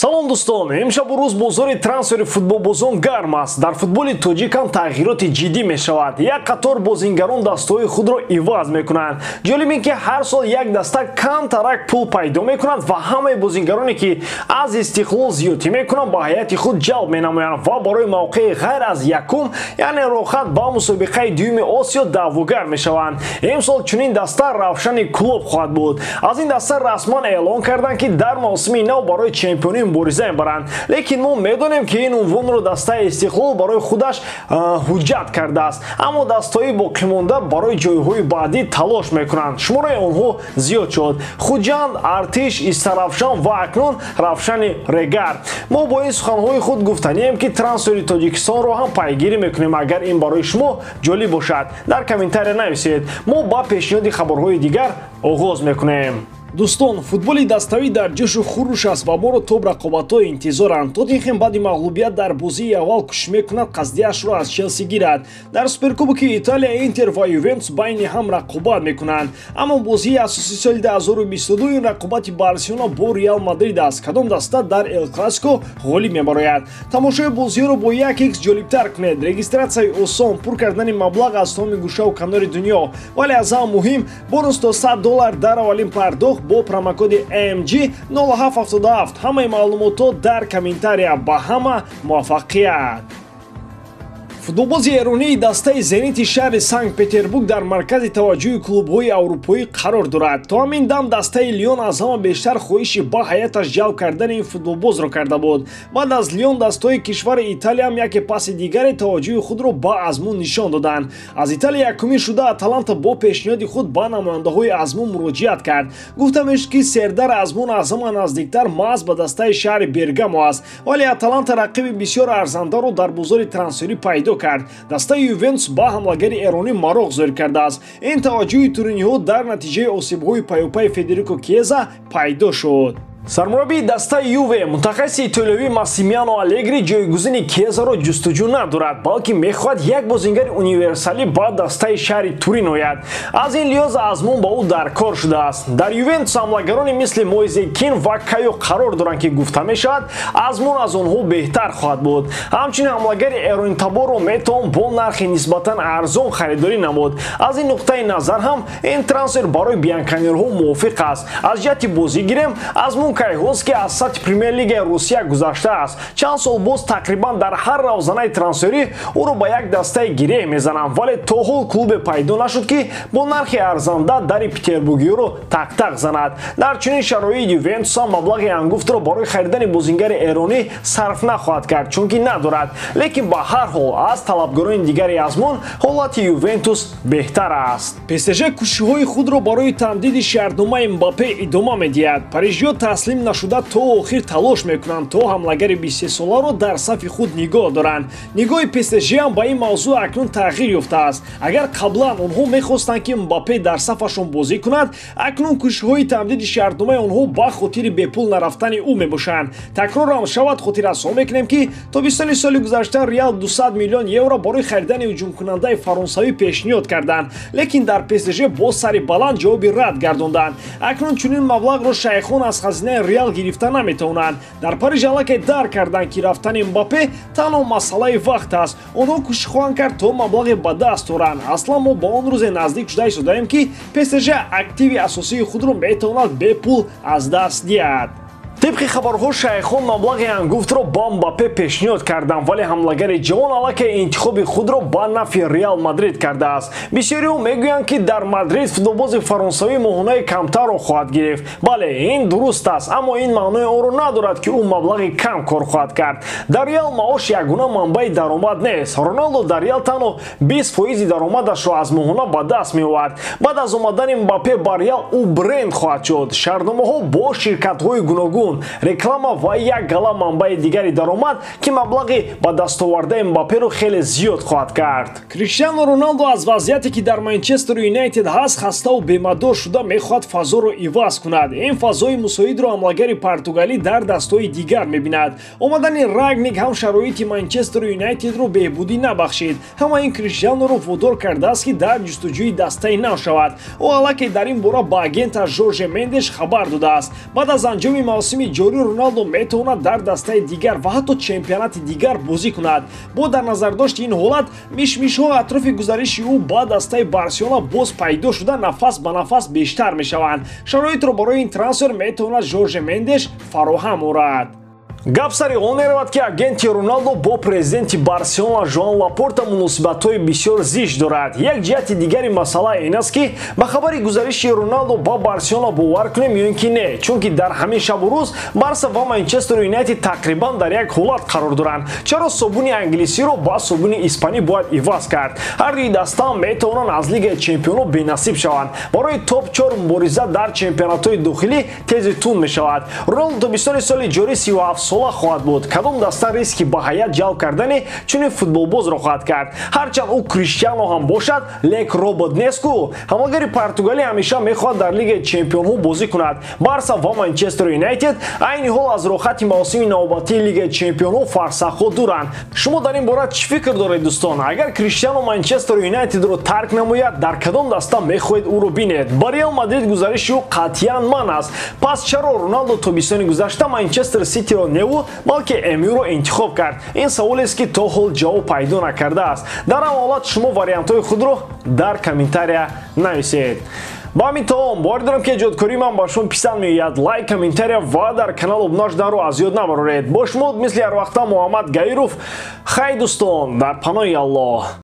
салом дӯстон, имшабу рӯз бозори трансфери футболбозон гарм аст. Дар футболи тоҷик ҳам тағйироти ҷиддӣ мешавад. Як қатор бозингарон дастаҳои худро иваз мекунанд. ҷолиб ин ки ҳар сол як даста камтарак пул пайдо мекунад ва ҳамаи бозингароне ки аз истиқлол зиёдтӣ мекунанд ба ҳайати худ ҷалб менамоянд ва барои мавқеи ғайр аз якум, яъне рохат ба мусобиқаи дуюми Осиё даъвогар мешаванд. Имсол чунин даста равшани клуб хоҳад буд. Аз ин даста расман эълон карданд ки дар мавсими нав барои чемпионӣ мубориза мебаранд. Лекин мо медонем ки ин унвонро дастаи Истиқлол барои худаш ҳуҷҷат кардааст. Аммо дастаҳои боқимонда барои ҷойҳои баъдӣ талош мекунанд. Шумораи онҳо зиёд шуд. Хуҷанд, Артиш, Истаравшан ва акнун Равшани Регар. Мо бо ин суханҳои худ гуфтанием ки трансфери Тоҷикистонро ҳам пайгирӣ мекунем. Агар ин барои шумо ҷолиб бошад, дар комментария нависед. Мо ба пешниҳоди хабарҳои дигар оғоз мекунем. Дӯстон, футболи даставӣ дар ҷӯшу хуруш аст ва моро тоб рақобатҳо интизоранд. Тоттенхем баъди мағлубият дар бозии аввал кӯшиш мекунад қасдияшро аз Челси гирад. Дар Суперкубоки Италия Интер ва Ювентус байни ҳам рақобат мекунанд. Аммо бозии асосии соли 2022 ин рақобати Барселона бо Реал Мадрид аст. Кадом даста дар Эл Класико ғолиб мебарояд? Тамошои бозиҳоро бо 1х ҷолибтар кунед. Регистратсияи осон, пур кардани маблағ аз тамоми гӯшаву канори дунё. Вале аз ҳам муҳим, бонус то $100 дар аввалин пардохт бо промокоди AMG 0777. ҳамаи маълумото дар комментария. Ба ҳама муваффақият. футболбози эронии дастаи Зенити шаҳри Санкт-Петербург дар маркази таваҷҷӯҳи клубҳои аврупоӣ қарор дорад. То ҳамин дам дастаи Лион аз ҳама бештар хоҳиши ба ҳаяташ ҷалб кардани ин футболбозро карда буд. Баъд аз Лион дастаҳои кишвари Италия ҳам яке паси дигаре таваҷҷӯҳи худро ба азмун нишон доданд. Аз Италия якумин шуда Аталанта бо пешниҳоди худ ба намояндаҳои азмун муроҷиат кард. Гуфта мешуд ки сердар азмун аз ҳама наздиктар маҳз ба дастаи шаҳри Бергамо аст. Вале Аталанта рақиби бисёр арзандаро дар бозори трансферӣ пайдо кард. Дастаи Ювентус ба ҳамлагари эронӣ мароғ зоҳир кардааст. Ин таваҷҷӯҳи туриниҳо дар натиҷаи осебҳои паёпаи Федерико Кьеза пайдо шуд. Сармураббии дастаи Юве мутахассиси итолиёвӣ Массимиано Аллегри ҷойгузини Кьезаро ҷустуҷӯ надорад, балки мехоҳад як бозингари универсалӣ ба дастаи шаҳри Турин ояд. Аз ин лиҳоз азмун ба ӯ даркор шудааст. Дар Ювентус ҳамлагароне мисли Моизе Кин ва Кайо қарор доранд ки гуфта мешавад азмун аз онҳо беҳтар хоҳад буд. Ҳамчунин ҳамлагари эронтаборро метавон бо нархи нисбатан арзон харидорӣ намуд. Аз ин нуқтаи назар ҳам ин трансфер барои бианконерҳо мувофиқ аст. Аз ҷиҳати бозӣ гирем, азмун кайҳост ки аз сатҳи премер-лигаи Русия гузаштааст. Чанд сол боз тақрибан дар ҳар равзанаи трансферӣ ӯро ба як дастаи гиреҳ мезананд, вале то ҳол клубе пайдо нашуд ки бо нархи арзанда дари петербургиёро так-так занад. Дар чунин шароит Ювентус ҳам маблағи ангуфтро барои харидани бозингари эронӣ сарф нахоҳад кард, чунки надорад. Лекин ба ҳар ҳол аз талабгорони дигари азмун ҳолати Ювентус беҳтар аст. ПСЖ кӯшишҳои худро барои тамдиди шаҳрномаи Мбаппе идома медиҳад. Парижиё таслим нашуда то охир талош мекунанд то ҳамлагари 23-соларо дар сафи худ нигоҳ доранд. Нигоҳи ПСЖ ҳам ба ин мавзӯъ акнун тағйир ёфтааст. Агар қаблан онҳо мехостанд ки Мбаппе дар сафашон бозӣ кунад, акнун кӯшишҳои тамдиди шаҳрномаи онҳо ба хотири бепул нарафтани ӯ мебошанд. Такрорам шавад хотиррасон мекунем ки тобистони соли гузашта Реал 200 миллион евро барои харидани ҳуҷумкунандаи фаронсавӣ пешниҳод карданд, лекин дар ПСЖ бо сари баланд ҷавоби рад гардонданд. Акнун чунин маблағро шайхон аз хазинаи Реал гирифта наметавонанд. Дар Париж аллакай дарк карданд ки рафтани Мбаппе танҳо масъалаи вақт аст. Онҳо кӯшиш хоҳанд кард то маблағе ба даст оранд. Аслан мо ба он рӯзе наздик шуда истодаем ки ПСЖ активи асосии худро метавонад бепул аз даст диҳад. طبق خبرها شیخان مبلغ انگفت را با مباپه پیشنهاد کردند، ولی حملگر جوان علاقه انتخاب خود را با نفع ریال مادرید کرده است. بسیاری میگویند که در مادرید فوتبالباز فرانسوی ماهانه کمتر را خواهد گرفت. بله این درست است، اما این معنای آن را ندارد که او مبلغ کم کار خواهد کرد. در ریال معاش یگانه منبع درآمد نیست. رونالدو در ریال تنها 20% درآمدش را از ماهانه به دست می‌آورد. بعد از اومدن مباپه به ریال او برند خواهد شد. شرطنامه‌ها با شرکت‌های گوناگون реклама ва як гала манбаи дигари даромад ки маблағи ба дастовардаи Мбапперо хеле зиёд хоҳад кард. Криштиано Роналдо аз вазъияте ки дар Манчестер Юнайтед ҳаст хаставу бемадор шуда мехоҳад фазоро иваз кунад. Ин фазои мусоидро ҳамлагари португалӣ дар дастаҳои дигар мебинад. Омадани Рагник ҳам шароити Манчестер Юнайтедро беҳбудӣ набахшид. Ҳама ин Криштианоро водор кардааст ки дар ҷустуҷӯи дастаи нав шавад. Ӯ аллакай дар ин бора ба агенташ Жорже Мендеш хабар додааст. Баъд аз анҷоми мавсими мавсими ҷорӣ Роналдо метавонад дар дастаи дигар ва ҳатто чемпионати дигар бозӣ кунад. Бо дар назардошти ин ҳолат мишмишҳо атрофи гузариши ӯ ба дастаи Барселона боз пайдо шуда нафас ба нафас бештар мешаванд. Шароитро барои ин трансфер метавонад Жорже Мендеш фароҳам орад. Гап сари он меравад ки агенти Роналдо бо президенти Барселона Жоан Лапорта муносибатҳои бисёр зишт дорад. Як ҷиҳати дигари масъала ин аст ки ба хабари гузариши Роналдо ба Барселона бовар кунем ё ин ки не, чунки дар ҳамин шабу рӯз Барса ва Манчестер Юнайтед тақрибан дар як ҳолат қарор доранд. Чаро собуни англисиро ба собуни испанӣ бояд иваз кард. Ҳар дуи даста метавонанд аз Лигаи Чемпионҳо бенасиб шаванд. Барои топ-4 мубориза дар чемпионатҳои дохилӣ тезу тун мешавад. Роналдо тобистони соли ҷорӣ 37 сола хоҳад буд. Кадом даста риски ба ҳайат ҷалб кардани чунин футболбозро хоҳад кард? Ҳарчанд ӯ Криштиано ҳам бошад, лек робот нест ку. Ҳамлагари Португалия ҳамеша мехоҳад дар Лигаи Чемпионҳо бозӣ кунад. Барса ва Манчестер Юнайтед айни ҳол аз рохати мавсими навбатии Лигаи Чемпионҳо фарсахҳо дуранд. Шумо дар ин бора чӣ фикр доред дӯстон? Агар Криштиано Манчестер Юнайтедро тарк намояд, дар кадом даста мехоҳед ӯро бинед? Ба Реал Мадрид гузариши ӯ қатъиян ман аст. Пас чаро Роналдо тобистони гузашта Манчестер Ситиро не балки эмюро интихоб кард? Ин саволест ки то ҳол ҷавоб пайдо накардааст. Дар ҳамон ҳолат шумо вариантҳои худро дар комментария нависед. ба ҳамин таом бори дорам ки эҷодкории ман ба шумо писанд меояд. Лайк, комментария ва дар канал обуна шуданро аз ёд набароред. Бо шумо мисли ҳар вақта Муҳаммад Гаиров. Хай дӯстон, дар паноҳи Аллоҳ.